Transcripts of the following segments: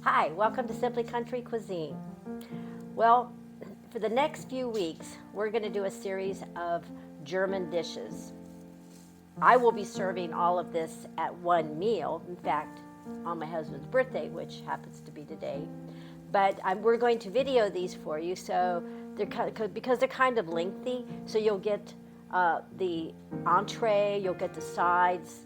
Hi, welcome to Simply Country Cuisine. Well, for the next few weeks, we're going to do a series of German dishes. I will be serving all of this at one meal, in fact, on my husband's birthday, which happens to be today. But we're going to video these for you, so because they're kind of lengthy, so you'll get the entree, you'll get the sides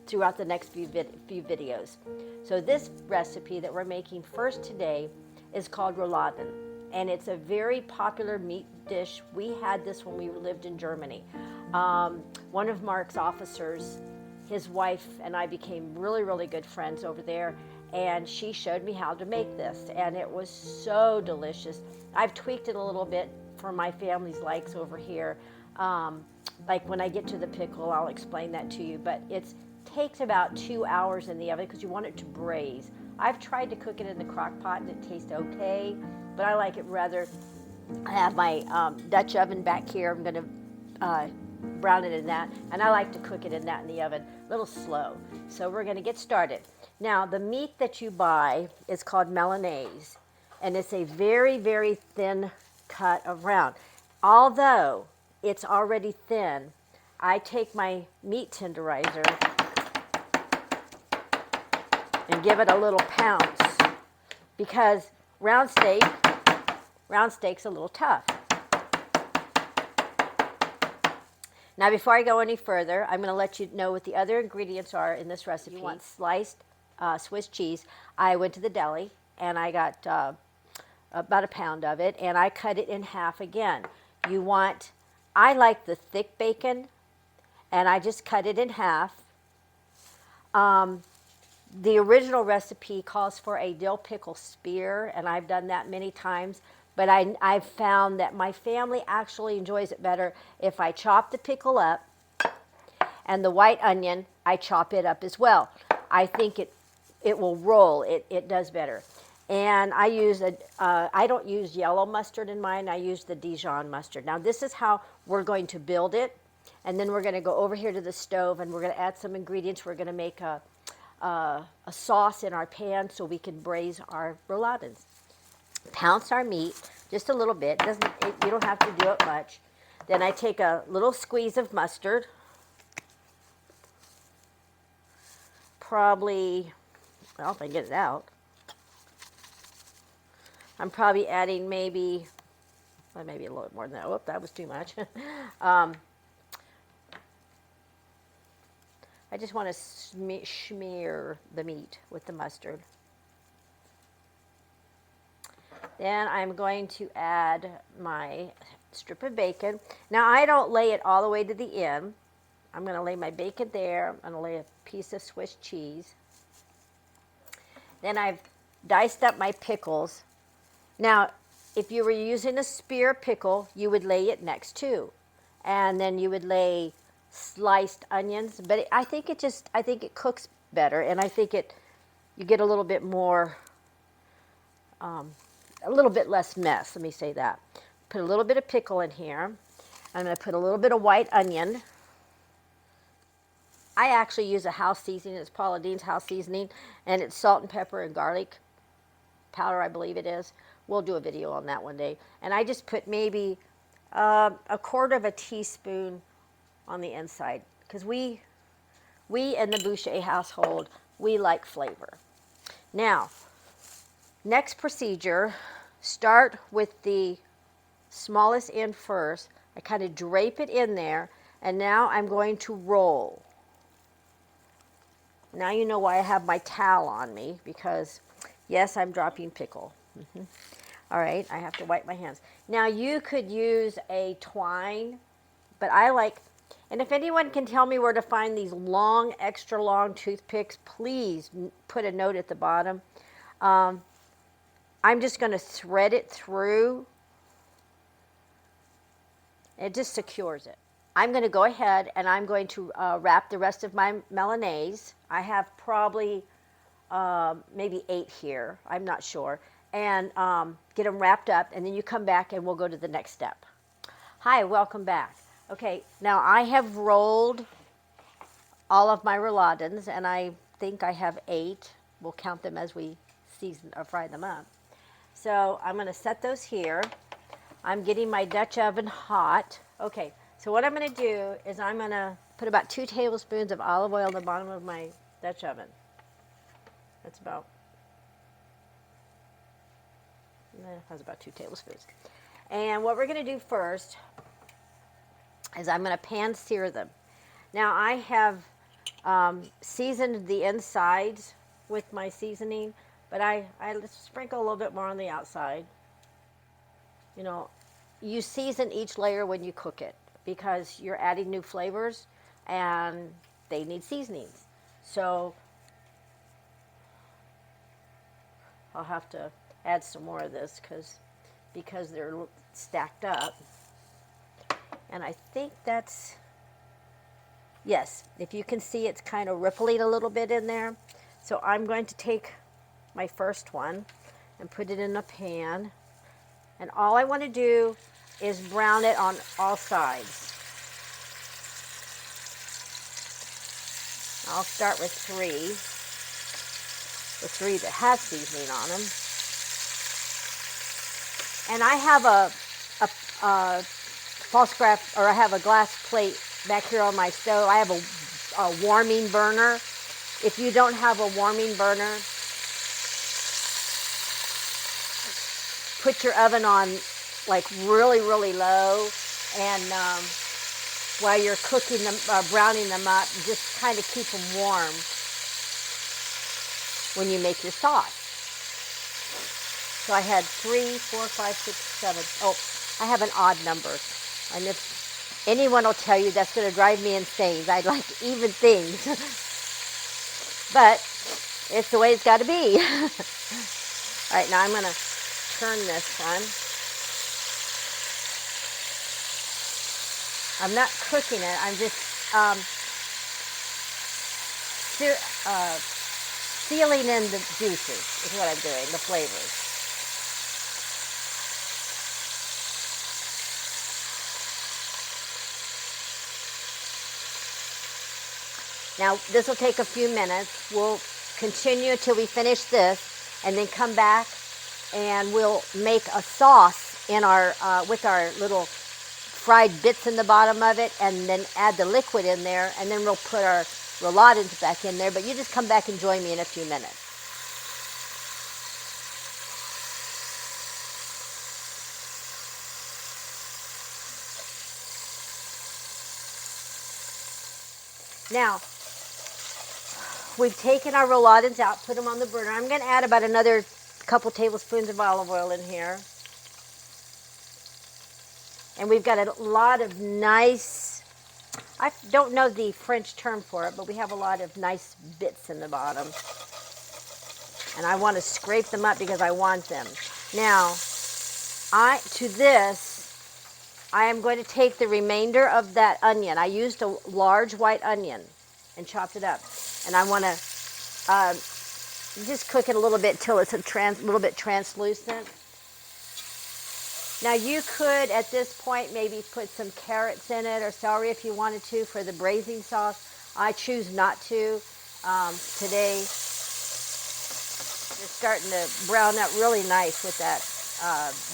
throughout the next few videos. So this recipe that we're making first today is called Rouladen, and it's a very popular meat dish. We had this when we lived in Germany. One of Mark's officers, his wife and I became really, really good friends over there, and she showed me how to make this, and it was so delicious. I've tweaked it a little bit for my family's likes over here. Like when I get to the pickle, I'll explain that to you, but it takes about 2 hours in the oven because you want it to braise. I've tried to cook it in the crock pot and it tastes okay, but I like it rather. I have my Dutch oven back here. I'm going to brown it in that, and I like to cook it in that in the oven, a little slow. So we're going to get started. Now, the meat that you buy is called Milanese, and it's a very, very thin cut of round. Although it's already thin, I take my meat tenderizer and give it a little pounce because round steak's a little tough. Now, before I go any further, I'm going to let you know what the other ingredients are in this recipe. You want sliced Swiss cheese. I went to the deli and I got about a pound of it, and I cut it in half again. I like the thick bacon, and I just cut it in half. The original recipe calls for a dill pickle spear, and I've done that many times, but I've found that my family actually enjoys it better if I chop the pickle up, and the white onion, I chop it up as well. I think it will roll. It does better. And I don't use yellow mustard in mine. I use the Dijon mustard. Now, this is how we're going to build it, and then we're going to go over here to the stove, and we're going to add some ingredients. We're going to make a sauce in our pan so we can braise our Rouladens. Pounce our meat just a little bit. You don't have to do it much. Then I take a little squeeze of mustard, probably, well, if I get it out, I'm probably adding maybe a little bit more than that. Whoop, that was too much. I just want to smear the meat with the mustard. Then I'm going to add my strip of bacon. Now, I don't lay it all the way to the end. I'm going to lay my bacon there. I'm going to lay a piece of Swiss cheese. Then I've diced up my pickles. Now, if you were using a spear pickle, you would lay it next to. And then you would lay sliced onions, but I think it cooks better, and I think you get a little bit more, a little bit less mess. Let me say that. Put a little bit of pickle in here. I'm going to put a little bit of white onion. I actually use a house seasoning. It's Paula Deen's house seasoning, and it's salt and pepper and garlic powder, I believe it is. We'll do a video on that one day. And I just put maybe a quarter of a teaspoon on the inside, because we in the Boucher household, we like flavor. Now, next procedure, start with the smallest end first. I kind of drape it in there, and now I'm going to roll. Now you know why I have my towel on me, because yes, I'm dropping pickle. All right, I have to wipe my hands. Now you could use a twine, but I like, and if anyone can tell me where to find these long, extra long toothpicks, please put a note at the bottom. I'm just going to thread it through. It just secures it. I'm going to go ahead and I'm going to wrap the rest of my Milanese. I have probably maybe 8 here. I'm not sure. And get them wrapped up, and then you come back and we'll go to the next step. Hi, welcome back. Okay, now I have rolled all of my Rouladens, and I think I have 8. We'll count them as we season or fry them up. So I'm going to set those here. I'm getting my Dutch oven hot. Okay, so what I'm going to do is I'm going to put about 2 tablespoons of olive oil at the bottom of my Dutch oven. That's about 2 tablespoons. And what we're going to do first is I'm going to pan sear them. Now I have seasoned the insides with my seasoning, but I sprinkle a little bit more on the outside. You know, you season each layer when you cook it because you're adding new flavors and they need seasonings. So I'll have to add some more of this because they're stacked up. And I think that's, yes, if you can see, it's kind of rippling a little bit in there. So I'm going to take my first one and put it in a pan. And all I want to do is brown it on all sides. I'll start with 3. The 3 that have seasoning on them. And I have a false craft, or I have a glass plate back here on my stove. I have a warming burner. If you don't have a warming burner, put your oven on like really, really low, and while you're cooking them, browning them up, just kind of keep them warm when you make your sauce. So I had 3, 4, 5, 6, 7. Oh, I have an odd number. And if anyone will tell you, that's going to drive me insane. I like even things. But it's the way it's got to be. All right, now I'm going to turn this one. I'm not cooking it. I'm just sealing in the juices is what I'm doing, the flavors. Now, this will take a few minutes. We'll continue till we finish this, and then come back, and we'll make a sauce in our with our little fried bits in the bottom of it, and then add the liquid in there, and then we'll put our Rouladens back in there. But you just come back and join me in a few minutes. Now, we've taken our Rouladens out, put them on the burner. I'm going to add about another couple tablespoons of olive oil in here. And we've got a lot of nice, I don't know the French term for it, but we have a lot of nice bits in the bottom. And I want to scrape them up because I want them. Now, to this, I am going to take the remainder of that onion. I used a large white onion and chopped it up. And I want to just cook it a little bit till it's a little bit translucent. Now you could, at this point, maybe put some carrots in it or celery if you wanted to for the braising sauce. I choose not to. Today, they're starting to brown up really nice with that,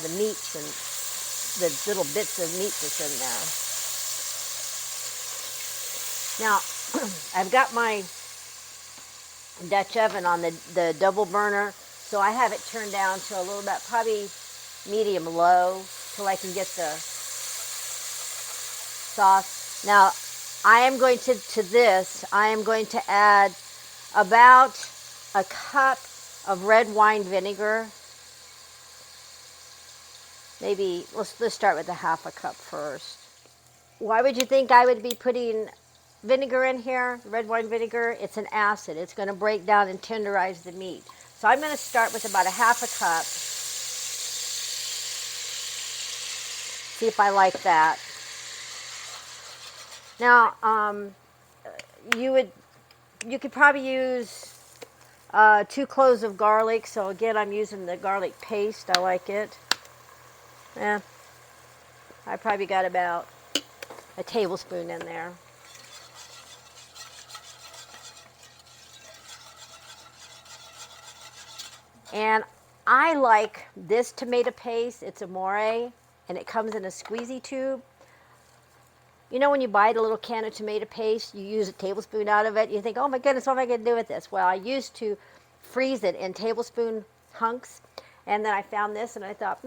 the meats and the little bits of meat that's in there. Now, I've got my Dutch oven on the double burner, so I have it turned down to a little bit, probably medium low, till I can get the sauce. Now, I am going to add about a cup of red wine vinegar. Maybe, let's start with a half a cup first. Why would you think I would be putting vinegar in here, red wine vinegar? It's an acid. It's going to break down and tenderize the meat. So I'm going to start with about a half a cup. See if I like that. Now, you could probably use 2 cloves of garlic. So again, I'm using the garlic paste. I like it. I probably got about a tablespoon in there. And I like this tomato paste. It's Amore, and it comes in a squeezy tube. You know when you buy the little can of tomato paste, you use a tablespoon out of it, you think, oh my goodness, what am I going to do with this? Well, I used to freeze it in tablespoon hunks, and then I found this and I thought,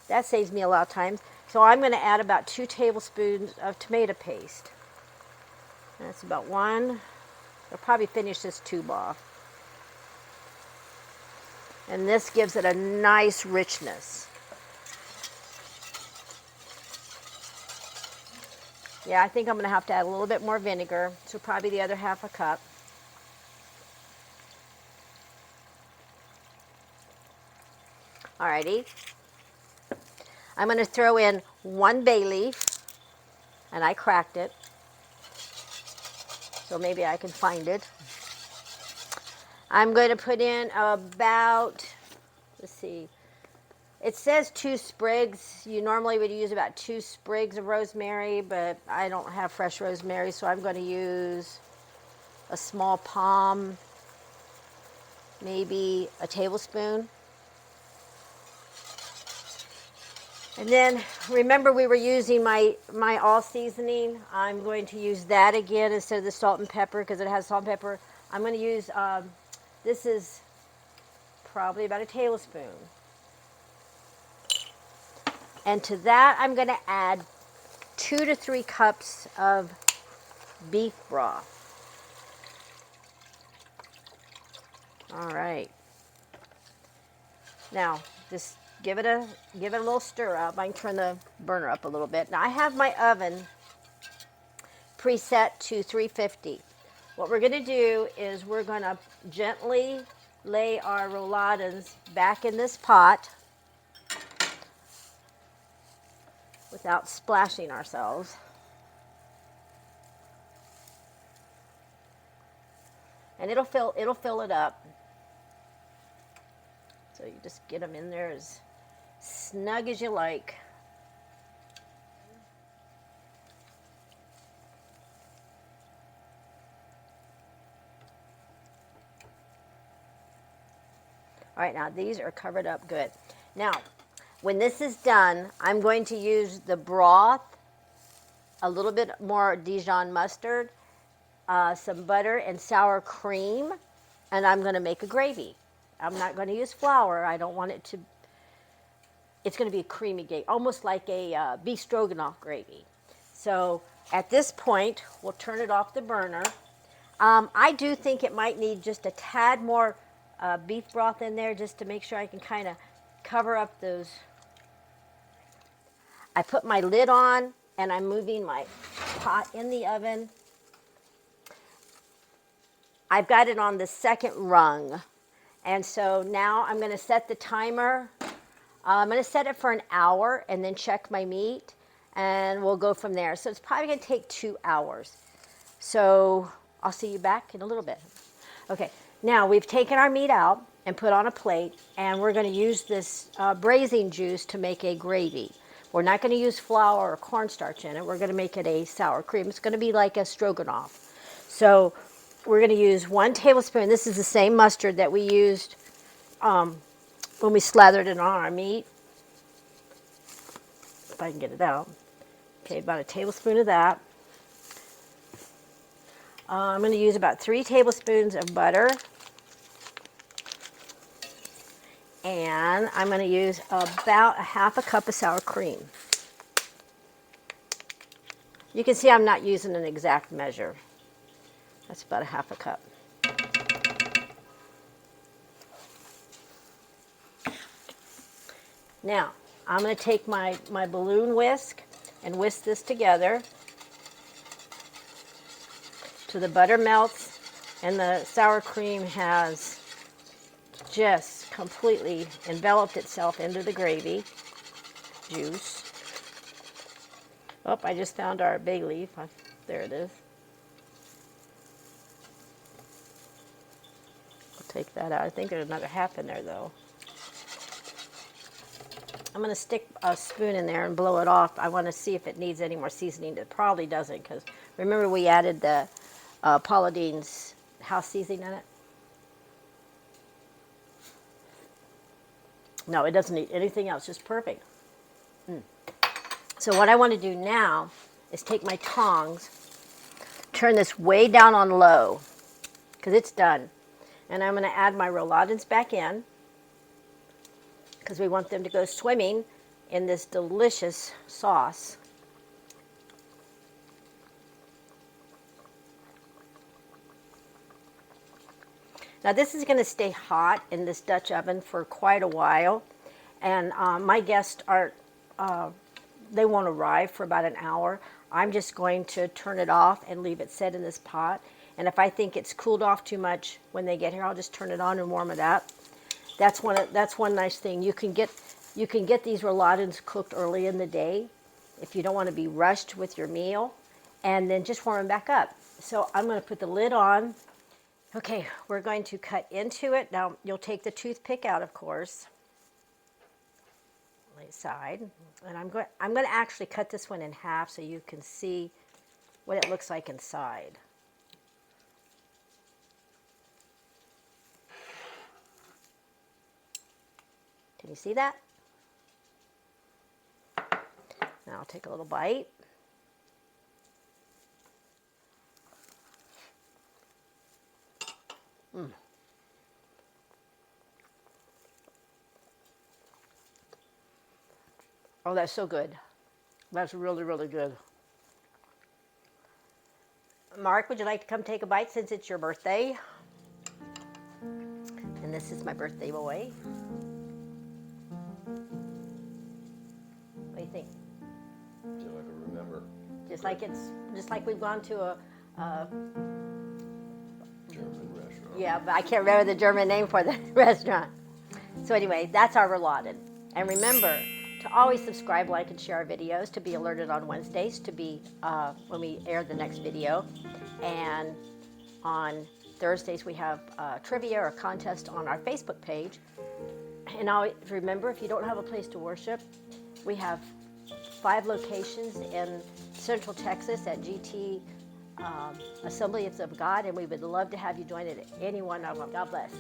that saves me a lot of time. So I'm going to add about 2 tablespoons of tomato paste. That's about 1. I'll probably finish this tube off. And this gives it a nice richness. Yeah, I think I'm going to have to add a little bit more vinegar, so probably the other half a cup. Alrighty. I'm going to throw in 1 bay leaf, and I cracked it, so maybe I can find it. I'm going to put in about, let's see, it says 2 sprigs. You normally would use about 2 sprigs of rosemary, but I don't have fresh rosemary, so I'm going to use a small palm, maybe a tablespoon. And then remember we were using my all seasoning. I'm going to use that again instead of the salt and pepper because it has salt and pepper. I'm going to use, this is probably about a tablespoon. And to that I'm going to add 2 to 3 cups of beef broth. All right. Now, just give it a little stir up. I can turn the burner up a little bit. Now I have my oven preset to 350. What we're going to do is we're going to gently lay our rouladens back in this pot without splashing ourselves. And it'll fill it up. So you just get them in there as snug as you like. All right, now these are covered up good. Now, when this is done, I'm going to use the broth, a little bit more Dijon mustard, some butter and sour cream, and I'm going to make a gravy. I'm not going to use flour. I don't want it to, it's going to be a creamy gravy, almost like a beef stroganoff gravy. So at this point, we'll turn it off the burner. I do think it might need just a tad more beef broth in there just to make sure I can kind of cover up those. I put my lid on and I'm moving my pot in the oven. I've got it on the 2nd rung. And so now I'm going to set the timer. I'm going to set it for an hour and then check my meat and we'll go from there. So it's probably going to take 2 hours. So I'll see you back in a little bit. Okay, now we've taken our meat out and put on a plate and we're going to use this braising juice to make a gravy. We're not going to use flour or cornstarch in it. We're going to make it a sour cream. It's going to be like a stroganoff. So we're going to use 1 tablespoon. This is the same mustard that we used when we slathered it on our meat. If I can get it out. Okay, about a tablespoon of that. I'm going to use about 3 tablespoons of butter. And I'm going to use about a half a cup of sour cream. You can see I'm not using an exact measure. That's about a half a cup. Now, I'm going to take my balloon whisk and whisk this together till the butter melts and the sour cream has just completely enveloped itself into the gravy juice. Oh, I just found our bay leaf. There it is. I'll take that out. I think there's another half in there though. I'm going to stick a spoon in there and blow it off. I want to see if it needs any more seasoning. It probably doesn't because remember we added the Paula Deen's house seasoning in it. No, it doesn't need anything else, just perfect. So what I want to do now is take my tongs, turn this way down on low, because it's done. And I'm going to add my Rouladens back in, because we want them to go swimming in this delicious sauce. Now this is going to stay hot in this Dutch oven for quite a while, and my guests aren't, they won't arrive for about an hour. I'm just going to turn it off and leave it set in this pot, and if I think it's cooled off too much when they get here, I'll just turn it on and warm it up. That's one nice thing. You can get these Rouladens cooked early in the day if you don't want to be rushed with your meal, and then just warm them back up. So I'm going to put the lid on. Okay, we're going to cut into it. Now, you'll take the toothpick out, of course. Lay aside. And I'm going to actually cut this one in half so you can see what it looks like inside. Can you see that? Now I'll take a little bite. Oh, that's so good. That's really, really good. Mark, would you like to come take a bite since it's your birthday? And this is my birthday boy. What do you think? Feel like I remember. Just like we've gone to a German restaurant. yeah, but I can't remember the German name for the restaurant. So anyway, that's our Rouladen. And remember to always subscribe, like, and share our videos to be alerted on Wednesdays to be when we air the next video. And on Thursdays we have trivia or contest on our Facebook page. And always remember, if you don't have a place to worship, we have 5 locations in Central Texas at GT Assemblies of God, and we would love to have you join at any one of them. God bless.